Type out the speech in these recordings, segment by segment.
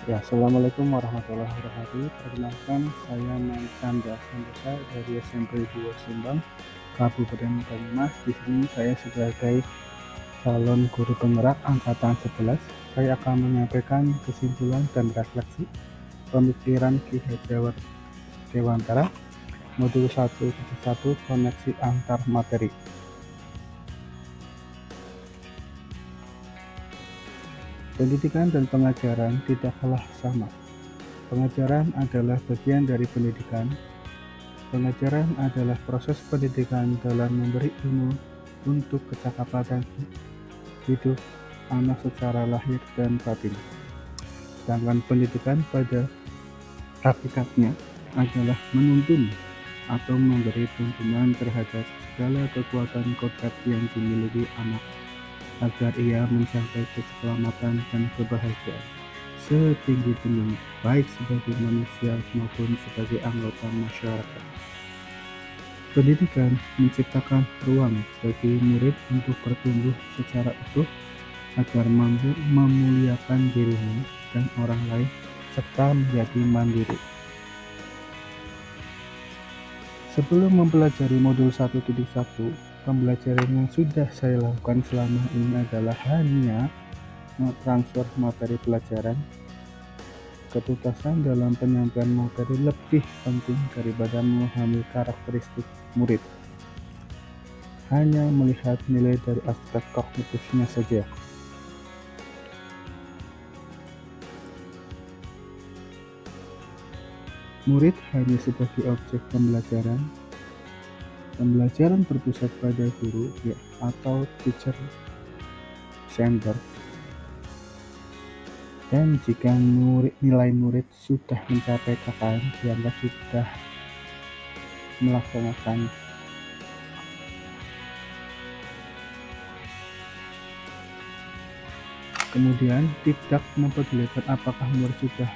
Ya, Assalamualaikum warahmatullahi wabarakatuh. Perkenalkan, saya Chandra Santosa dari SMP 2 Sumbang, Kabupaten Banyumas. Di sini saya sebagai calon guru penggerak angkatan 11. Saya akan menyampaikan kesimpulan dan refleksi pemikiran Ki Hajar Dewantara, modul 1.1 koneksi antar materi. Pendidikan dan pengajaran tidak kalah sama. Pengajaran adalah bagian dari pendidikan. Pengajaran adalah proses pendidikan dalam memberi ilmu untuk kecakapan hidup anak secara lahir dan batin. Sedangkan pendidikan pada hakikatnya adalah menuntun atau memberi tuntunan terhadap segala kekuatan kodrat yang dimiliki anak agar ia mencapai keselamatan dan kebahagiaan setinggi-tingginya, baik sebagai manusia maupun sebagai anggota masyarakat. Pendidikan menciptakan ruang bagi murid untuk bertumbuh secara utuh agar mampu memuliakan dirinya dan orang lain serta menjadi mandiri. Sebelum mempelajari modul 1.1, pembelajaran yang sudah saya lakukan selama ini adalah hanya transfer materi pelajaran. Ketuntasan dalam penyampaian materi lebih penting daripada memahami karakteristik murid. Hanya melihat nilai dari aspek kognitifnya saja. Murid hanya sebagai objek pembelajaran. Pembelajaran berpusat pada guru atau teacher center. Dan jika nilai murid sudah mencapai KKM, dianggap sudah melaksanakan. Kemudian tidak mempedulikan apakah murid sudah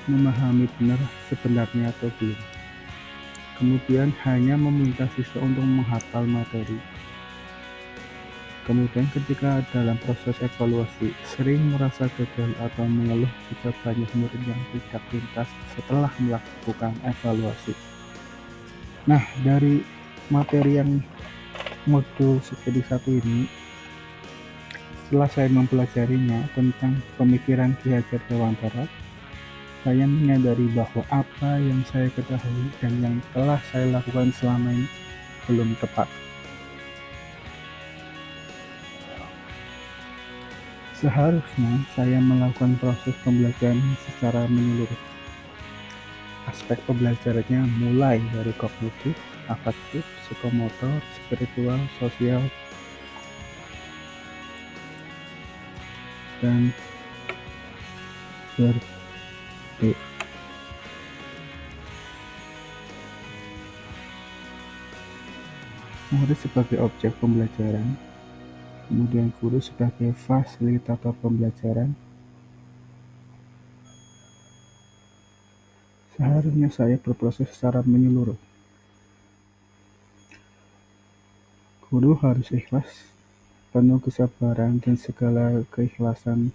memahami benar sebenarnya atau belum. Kemudian hanya meminta siswa untuk menghafal materi. Kemudian ketika dalam proses evaluasi sering merasa gagal atau mengeluh jika banyak murid yang tidak tuntas setelah melakukan evaluasi. Nah, dari materi yang modul seperti satu ini, setelah saya mempelajarinya tentang pemikiran Ki Hajar Dewantara, saya menyadari bahwa apa yang saya ketahui dan yang telah saya lakukan selama ini belum tepat. Seharusnya saya melakukan proses pembelajaran secara menyeluruh. Aspek pembelajarannya mulai dari kognitif, afektif, psikomotor, spiritual, sosial, dan berbagai. Murid sebagai objek pembelajaran, kemudian guru sebagai fasilitator pembelajaran. Seharusnya saya berproses secara menyeluruh. Guru harus ikhlas, penuh kesabaran dan segala keikhlasan.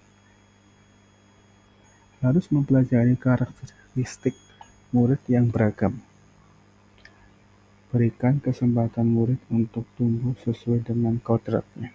Harus mempelajari karakteristik murid yang beragam. Berikan kesempatan murid untuk tumbuh sesuai dengan kodratnya.